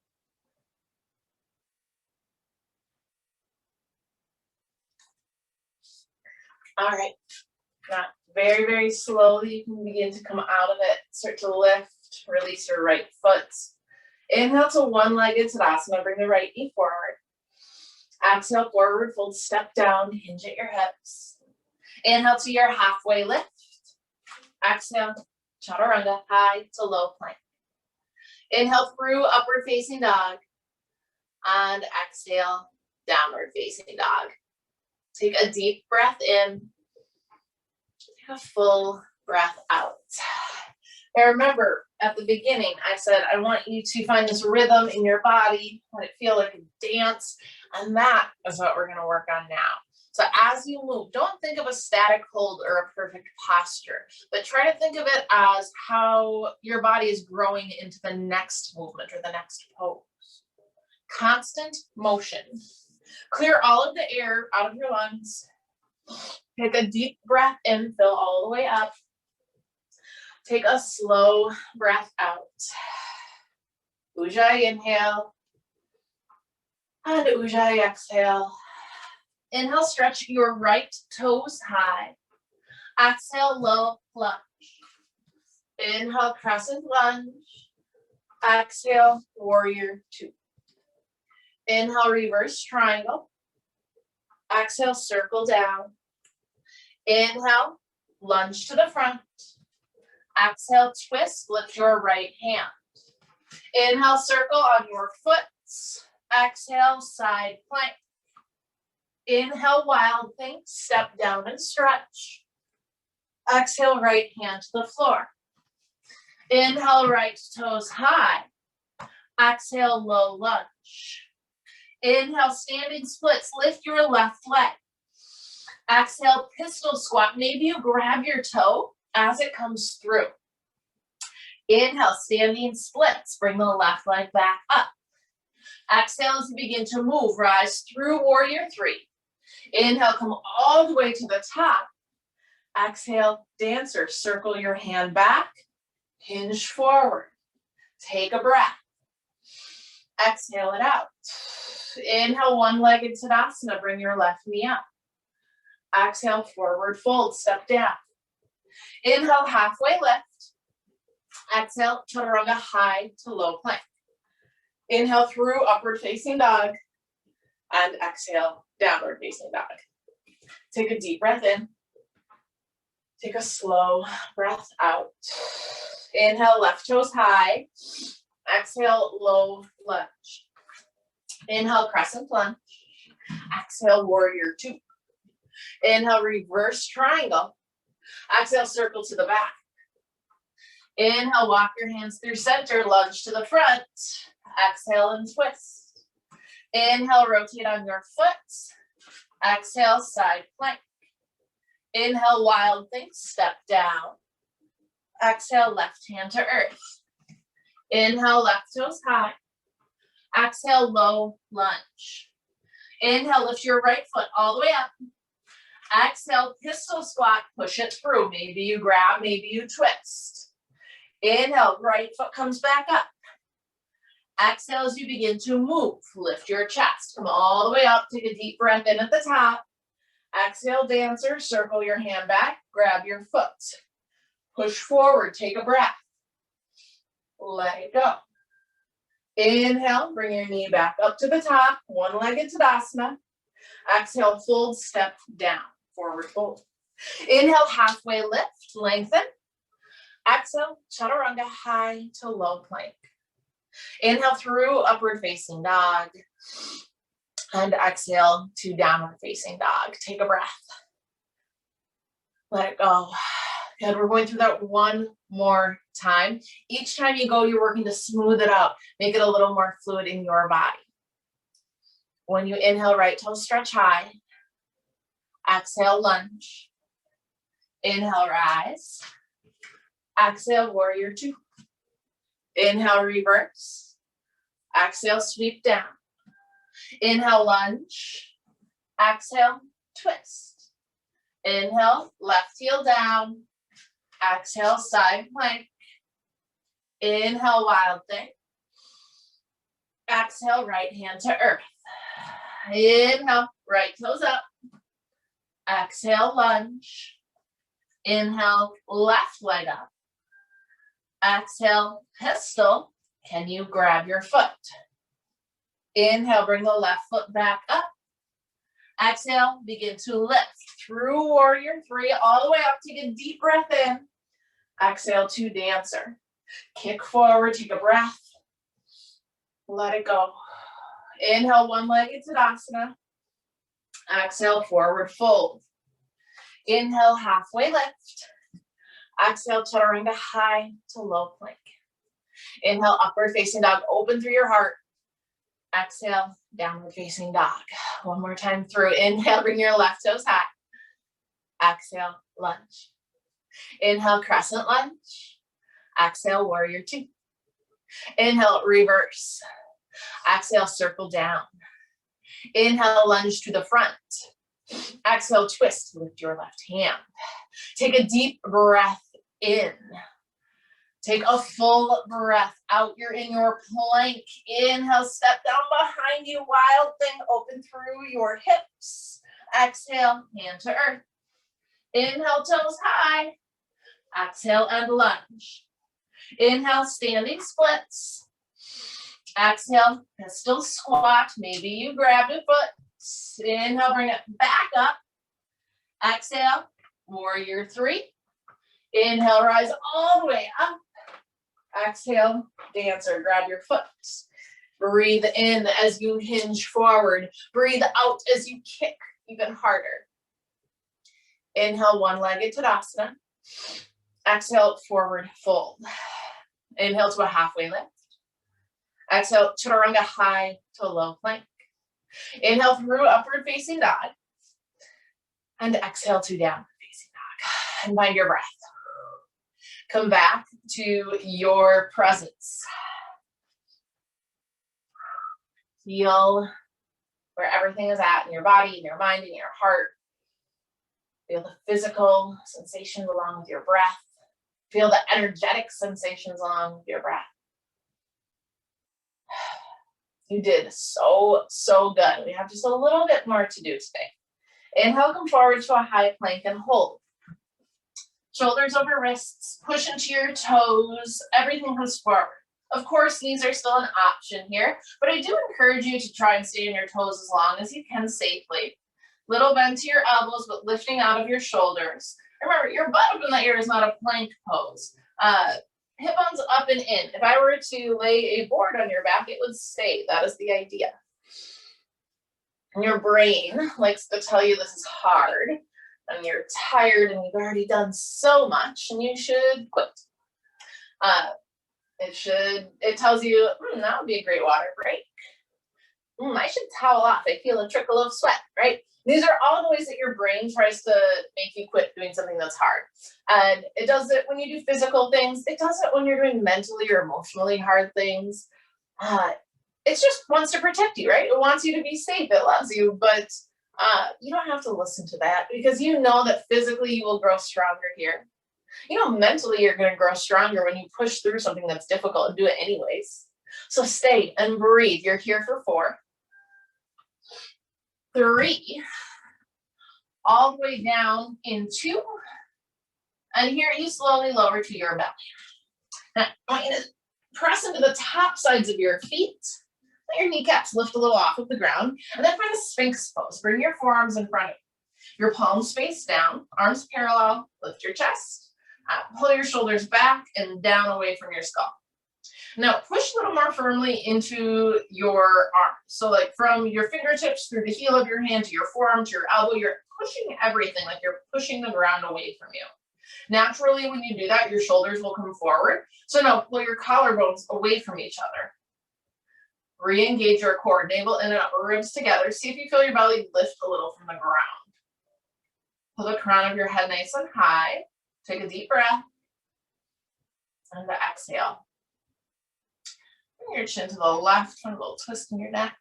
All right. Now, very, very slowly, you can begin to come out of it. Start to lift, release your right foot. Inhale to one-legged Tadasana. Bring the right knee forward. Exhale, forward fold, step down, hinge at your hips. Inhale to your halfway lift. Exhale, chaturanga, high to low plank. Inhale through upward facing dog. And exhale, downward facing dog. Take a deep breath in. Take a full breath out. Now remember, at the beginning, I said, I want you to find this rhythm in your body, let it feel like a dance, and that is what we're going to work on now. So as you move, don't think of a static hold or a perfect posture, but try to think of it as how your body is growing into the next movement or the next pose. Constant motion. Clear all of the air out of your lungs. Take a deep breath in, fill all the way up. Take a slow breath out. Ujjayi inhale. And Ujjayi exhale. Inhale, stretch your right toes high. Exhale, low lunge. Inhale, crescent lunge. Exhale, warrior two. Inhale, reverse triangle. Exhale, circle down. Inhale, lunge to the front. Exhale, twist, lift your right hand. Inhale, circle on your foot. Exhale, side plank. Inhale, wild thing, step down and stretch. Exhale, right hand to the floor. Inhale, right toes high. Exhale, low lunge. Inhale, standing splits, lift your left leg. Exhale, pistol squat. Maybe you grab your toe as it comes through. Inhale, standing splits, bring the left leg back up. Exhale as you begin to move, rise through warrior three. Inhale, come all the way to the top. Exhale, dancer, circle your hand back, hinge forward. Take a breath. Exhale it out. Inhale, one-legged Tadasana, bring your left knee up. Exhale, forward fold, step down. Inhale, halfway lift. Exhale, chaturanga, high to low plank. Inhale through upward facing dog. And exhale, downward facing dog. Take a deep breath in. Take a slow breath out. Inhale, left toes high. Exhale, low lunge. Inhale, crescent lunge. Exhale, warrior two. Inhale, reverse triangle. Exhale, circle to the back. Inhale, walk your hands through center, lunge to the front. Exhale and twist. Inhale, rotate on your foot. Exhale, side plank. Inhale, wild thing, step down. Exhale, left hand to earth. Inhale, left toes high. Exhale, low lunge. Inhale, lift your right foot all the way up. Exhale, pistol squat, push it through. Maybe you grab, maybe you twist. Inhale, right foot comes back up. Exhale as you begin to move. Lift your chest, come all the way up. Take a deep breath in at the top. Exhale, dancer, circle your hand back, grab your foot. Push forward, take a breath. Let it go. Inhale, bring your knee back up to the top, one-legged Tadasana. Exhale, fold, step down, forward fold. Inhale, halfway lift, lengthen. Exhale, chaturanga, high to low plank. Inhale through upward facing dog. And exhale to downward facing dog. Take a breath. Let it go. Good, we're going through that one more time. Each time you go, you're working to smooth it out. Make it a little more fluid in your body. When you inhale, right toes stretch high. Exhale, lunge. Inhale, rise. Exhale, warrior two. Inhale, reverse. Exhale, sweep down. Inhale, lunge. Exhale, twist. Inhale, left heel down. Exhale, side plank. Inhale, wild thing. Exhale, right hand to earth. Inhale, right toes up. Exhale, lunge. Inhale, left leg up. Exhale, pistol. Can you grab your foot? Inhale, bring the left foot back up. Exhale, begin to lift through warrior three, all the way up. Take a deep breath in. Exhale to dancer. Kick forward, take a breath. Let it go. Inhale, one-legged Tadasana. Exhale, forward fold. Inhale, halfway lift. Exhale, chaturanga, high to low plank. Inhale, upward facing dog, open through your heart. Exhale, downward facing dog. One more time through. Inhale, bring your left toes high. Exhale, lunge. Inhale, crescent lunge. Exhale, warrior two. Inhale, reverse. Exhale, circle down. Inhale, lunge to the front. Exhale, twist, lift your left hand. Take a deep breath in. Take a full breath out. You're in your plank. Inhale, step down behind you. Wild thing, open through your hips. Exhale, hand to earth. Inhale, toes high. Exhale and lunge. Inhale, standing splits. Exhale, pistol squat. Maybe you grabbed a foot. Inhale, bring it back up. Exhale, warrior three. Inhale, rise all the way up. Exhale, dancer, grab your foot. Breathe in as you hinge forward. Breathe out as you kick even harder. Inhale, one-legged Tadasana. Exhale, forward fold. Inhale to a halfway lift. Exhale, chaturanga, high to low plank. Inhale through upward facing dog. And exhale to downward facing dog. And find your breath. Come back to your presence. Feel where everything is at in your body, in your mind, in your heart. Feel the physical sensations along with your breath. Feel the energetic sensations along with your breath. You did so good. We have just a little bit more to do today. Inhale, come forward to a high plank and hold. Shoulders over wrists, push into your toes, everything comes forward. Of course, knees are still an option here, but I do encourage you to try and stay on your toes as long as you can safely. Little bend to your elbows, but lifting out of your shoulders. Remember, your butt up in the air is not a plank pose. hip bones up and in. If I were to lay a board on your back, it would stay. That is the idea. And your brain likes to tell you this is hard and you're tired and you've already done so much and you should quit. It tells you, that would be a great water break. I should towel off. I feel a trickle of sweat, right? These are all the ways that your brain tries to make you quit doing something that's hard. And it does it when you do physical things. It does it when you're doing mentally or emotionally hard things. It just wants to protect you, right? It wants you to be safe. It loves you, but you don't have to listen to that because you know that physically you will grow stronger here. You know, mentally you're going to grow stronger when you push through something that's difficult and do it anyways. So stay and breathe. You're here for 4, 3, all the way down in 2, and here you slowly lower to your belly. Now, I want you to press into the top sides of your feet. Let your kneecaps lift a little off of the ground, and then find a Sphinx pose. Bring your forearms in front of you. Your palms face down, arms parallel, lift your chest. Pull your shoulders back and down away from your skull. Now push a little more firmly into your arms. So like from your fingertips through the heel of your hand to your forearm to your elbow, you're pushing everything, like you're pushing the ground away from you. Naturally, when you do that, your shoulders will come forward. So now pull your collarbones away from each other. Re-engage your core, navel in and upper ribs together. See if you feel your belly lift a little from the ground. Pull the crown of your head nice and high. Take a deep breath. And exhale. Bring your chin to the left, find a little twist in your neck.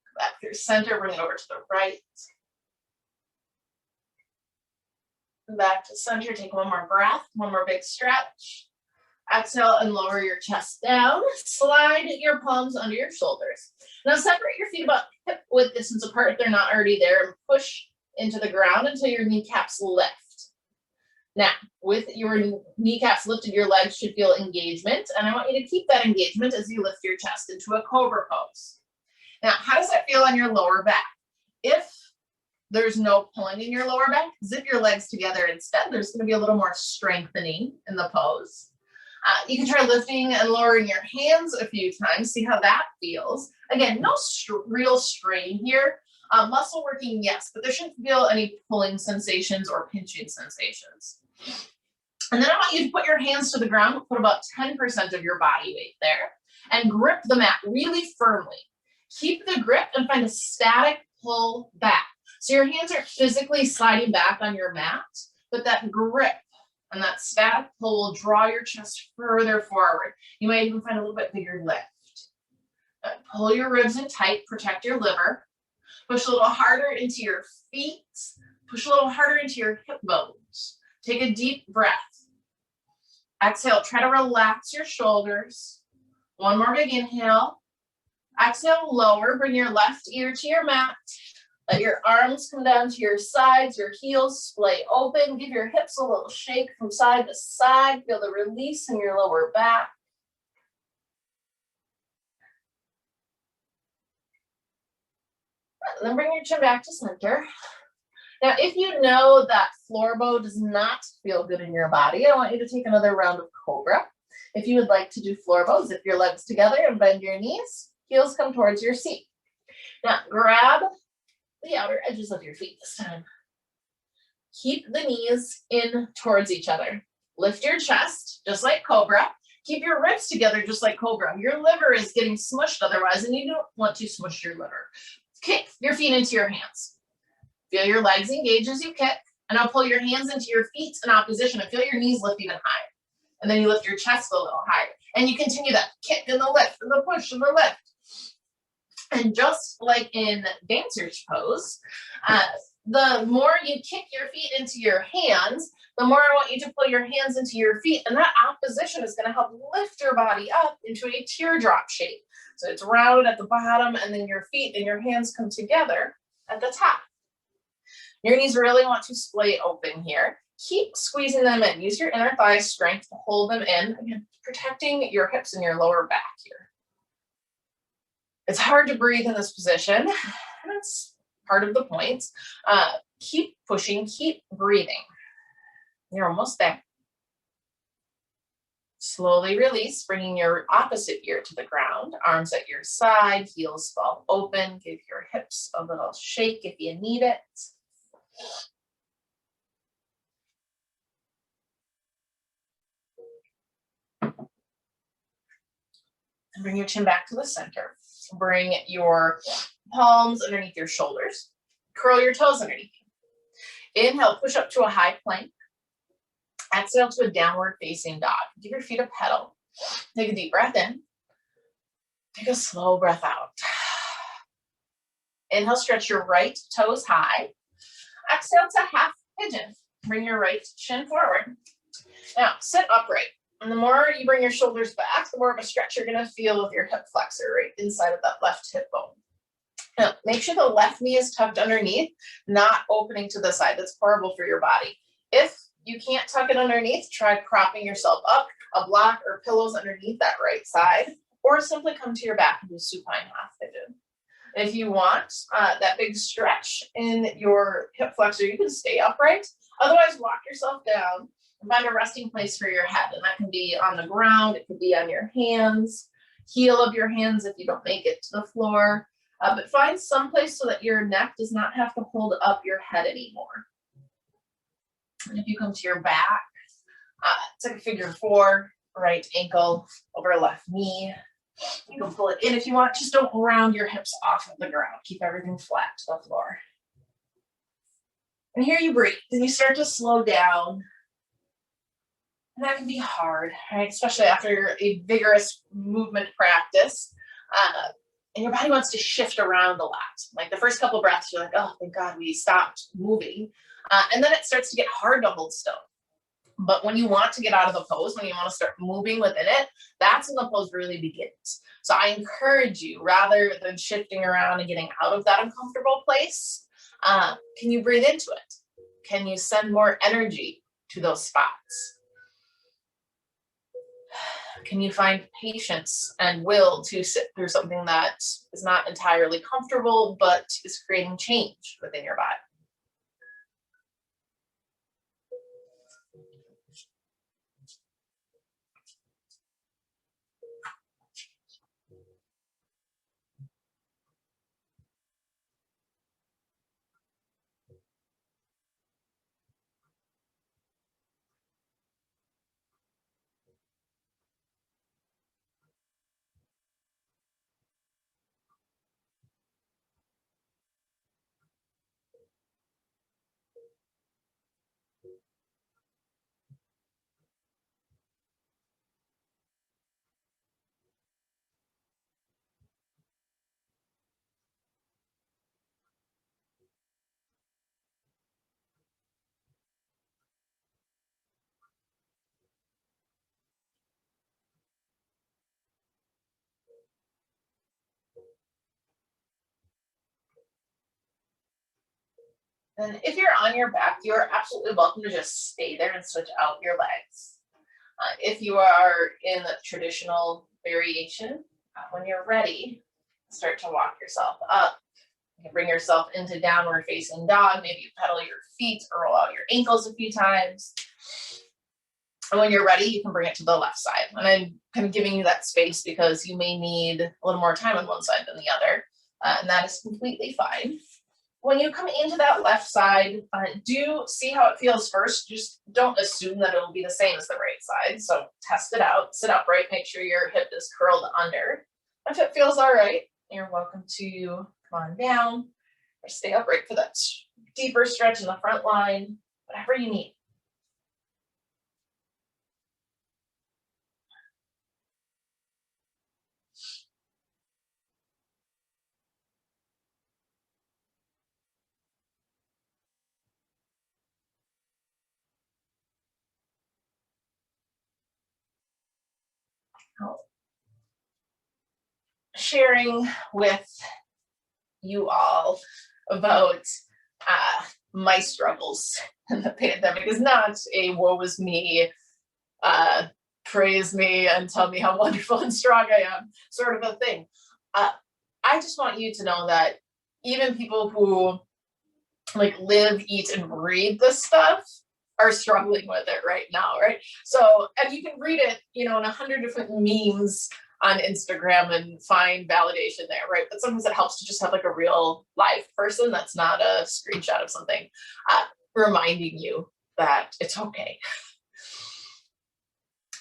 Go back through center, bring it over to the right. Back to center, take one more breath, one more big stretch. Exhale and lower your chest down. Slide your palms under your shoulders. Now separate your feet about hip width distance apart if they're not already there and push into the ground until your kneecaps lift. Now, with your kneecaps lifted, your legs should feel engagement, and I want you to keep that engagement as you lift your chest into a Cobra Pose. Now, how does that feel on your lower back? If there's no pulling in your lower back, zip your legs together instead. There's going to be a little more strengthening in the pose. You can try lifting and lowering your hands a few times, see how that feels. Again, no real strain here. Muscle working, yes, but there shouldn't feel any pulling sensations or pinching sensations. And then I want you to put your hands to the ground, put about 10% of your body weight there, and grip the mat really firmly. Keep the grip and find a static pull back. So your hands are physically sliding back on your mat, but that grip and that static pull will draw your chest further forward. You might even find a little bit bigger lift. Pull your ribs in tight, protect your liver. Push a little harder into your feet. Push a little harder into your hip bones. Take a deep breath. Exhale, try to relax your shoulders. One more big inhale. Exhale, lower, bring your left ear to your mat. Let your arms come down to your sides, your heels splay open. Give your hips a little shake from side to side. Feel the release in your lower back. And then bring your chin back to center. Now, if you know that floor bow does not feel good in your body, I want you to take another round of Cobra. If you would like to do floor bow, zip your legs together and bend your knees. Heels come towards your seat. Now, grab the outer edges of your feet this time. Keep the knees in towards each other. Lift your chest, just like Cobra. Keep your ribs together, just like Cobra. Your liver is getting smushed otherwise, and you don't want to smush your liver. Kick your feet into your hands. Feel your legs engage as you kick, and now pull your hands into your feet in opposition and feel your knees lift even higher. And then you lift your chest a little higher. And you continue that kick and the lift and the push and the lift. And just like in dancer's pose, the more you kick your feet into your hands, the more I want you to pull your hands into your feet. And that opposition is going to help lift your body up into a teardrop shape. So it's rounded at the bottom, and then your feet and your hands come together at the top. Your knees really want to splay open here. Keep squeezing them in. Use your inner thigh strength to hold them in, again, protecting your hips and your lower back here. It's hard to breathe in this position, and it's part of the point. Keep pushing, keep breathing. You're almost there. Slowly release, bringing your opposite ear to the ground, arms at your side, heels fall open. Give your hips a little shake if you need it. And bring your chin back to the center. Bring your palms underneath your shoulders. Curl your toes underneath you. Inhale, push up to a high plank. Exhale to a downward facing dog. Give your feet a pedal. Take a deep breath in. Take a slow breath out. Inhale, stretch your right toes high. Exhale to half pigeon. Bring your right shin forward. Now, sit upright. And the more you bring your shoulders back, the more of a stretch you're going to feel with your hip flexor right inside of that left hip bone. Now, make sure the left knee is tucked underneath, not opening to the side. That's horrible for your body. If you can't tuck it underneath, try propping yourself up, a block or pillows underneath that right side, or simply come to your back and do supine half pigeon. If you want that big stretch in your hip flexor, you can stay upright. Otherwise, walk yourself down and find a resting place for your head. And that can be on the ground. It could be on your hands, heel of your hands if you don't make it to the floor. But find some place so that your neck does not have to hold up your head anymore. And if you come to your back, it's like a figure four, right ankle over left knee. You can pull it in if you want. Just don't round your hips off of the ground. Keep everything flat to the floor. And here you breathe. Then you start to slow down. And that can be hard, right? Especially after a vigorous movement practice. And your body wants to shift around a lot. Like the first couple breaths, you're like, oh, thank God we stopped moving. And then it starts to get hard to hold still. But when you want to get out of the pose, when you want to start moving within it, that's when the pose really begins. So I encourage you, rather than shifting around and getting out of that uncomfortable place, can you breathe into it? Can you send more energy to those spots? Can you find patience and will to sit through something that is not entirely comfortable, but is creating change within your body? And if you're on your back, you're absolutely welcome to just stay there and switch out your legs. If you are in the traditional variation, when you're ready, start to walk yourself up. You can bring yourself into downward facing dog. Maybe you pedal your feet or roll out your ankles a few times. And when you're ready, you can bring it to the left side. And I'm kind of giving you that space because you may need a little more time on one side than the other. And that is completely fine. When you come into that left side, do see how it feels first. Just don't assume that it'll be the same as the right side. So test it out, sit upright, make sure your hip is curled under. If it feels all right, you're welcome to come on down or stay upright for that deeper stretch in the front line, whatever you need. Sharing with you all about my struggles in the pandemic is not a woe is me, praise me and tell me how wonderful and strong I am sort of a thing. I just want you to know that even people who like live, eat, and breathe this stuff are struggling with it right now, right? So, and you can read it, in 100 different memes on Instagram and find validation there, right? But sometimes it helps to just have like a real live person that's not a screenshot of something, reminding you that it's okay.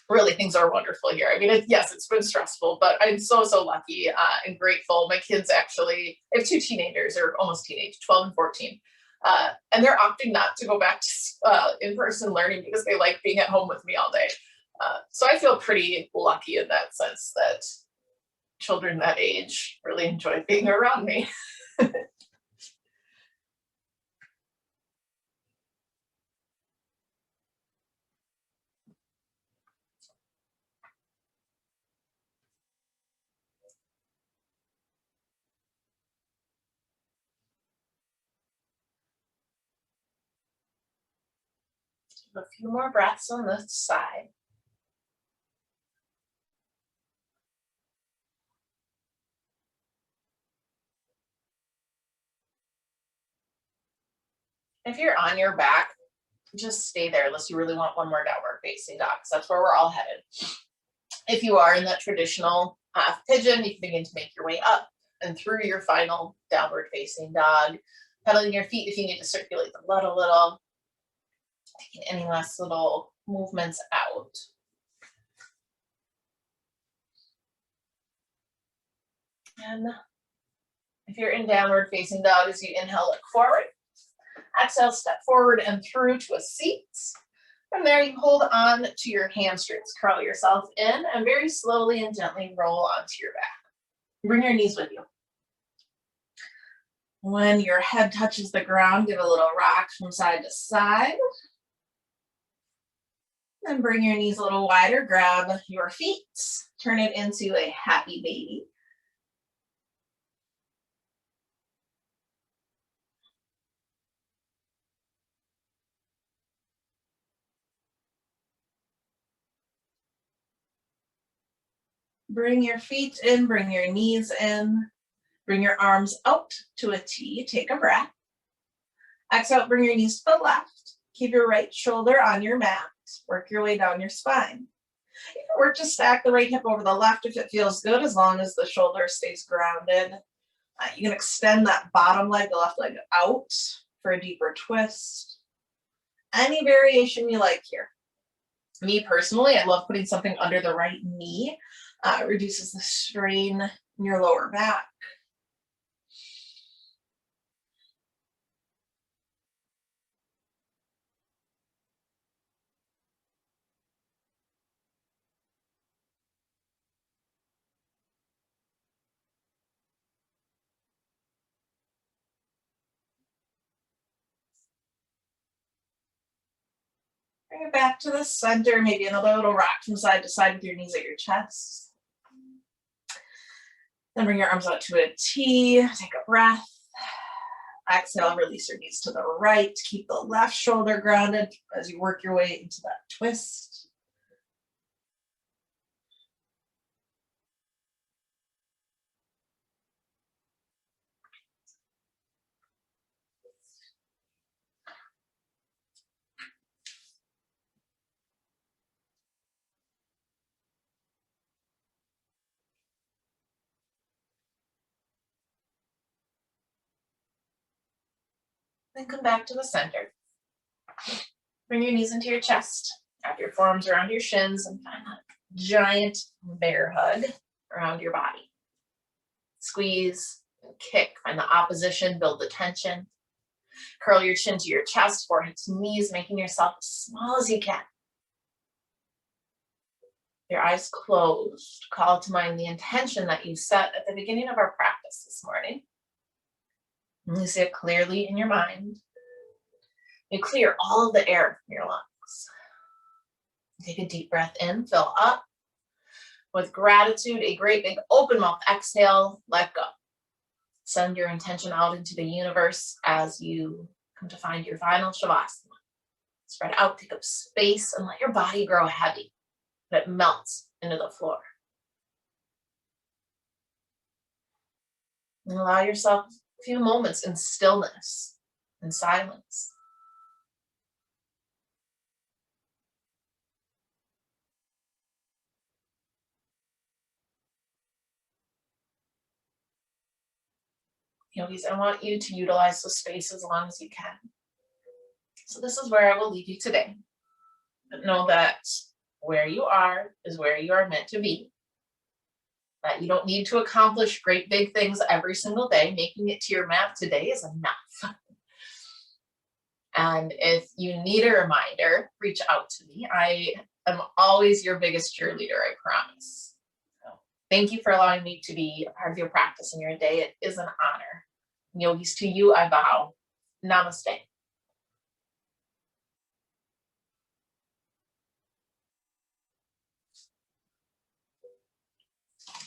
Really, things are wonderful here. I mean, yes, it's been stressful, but I'm so, so lucky and grateful. My kids actually, I have 2 teenagers, or almost teenage, 12 and 14. And they're opting not to go back to in-person learning because they like being at home with me all day. So I feel pretty lucky in that sense that children that age really enjoy being around me. A few more breaths on this side. If you're on your back, just stay there unless you really want one more downward facing dog, because that's where we're all headed. If you are in that traditional half pigeon, you can begin to make your way up and through your final downward facing dog, pedaling your feet if you need to circulate the blood a little, taking any last little movements out. And if you're in downward facing dog, as you inhale, look forward. Exhale, step forward and through to a seat. From there, you hold on to your hamstrings. Curl yourself in and very slowly and gently roll onto your back. Bring your knees with you. When your head touches the ground, give a little rock from side to side. Then bring your knees a little wider, grab your feet, turn it into a happy baby. Bring your feet in, bring your knees in, bring your arms out to a T, take a breath. Exhale, bring your knees to the left. Keep your right shoulder on your mat. Work your way down your spine. You can work to stack the right hip over the left if it feels good, as long as the shoulder stays grounded. You can extend that bottom leg, the left leg, out for a deeper twist. Any variation you like here. Me personally, I love putting something under the right knee. It reduces the strain in your lower back. Bring it back to the center, maybe another little rock from side to side with your knees at your chest. Then bring your arms out to a T, take a breath. Exhale, release your knees to the right. Keep the left shoulder grounded as you work your way into that twist. Then come back to the center. Bring your knees into your chest. Wrap your forearms around your shins and find that giant bear hug around your body. Squeeze and kick. Find the opposition, build the tension. Curl your chin to your chest, forehead to knees, making yourself as small as you can. Your eyes closed. Call to mind the intention that you set at the beginning of our practice this morning. And you see it clearly in your mind. You clear all of the air from your lungs. Take a deep breath in, fill up. With gratitude, a great big open mouth exhale, let go. Send your intention out into the universe as you come to find your final Shavasana. Spread out, take up space, and let your body grow heavy. Let it melts into the floor. And allow yourself a few moments in stillness and silence. Yogis, I want you to utilize the space as long as you can. So this is where I will leave you today. But know that where you are is where you are meant to be. That you don't need to accomplish great big things every single day. Making it to your mat today is enough. And if you need a reminder, reach out to me. I am always your biggest cheerleader, I promise. So thank you for allowing me to be a part of your practice and your day. It is an honor. Yogis, to you I bow. Namaste.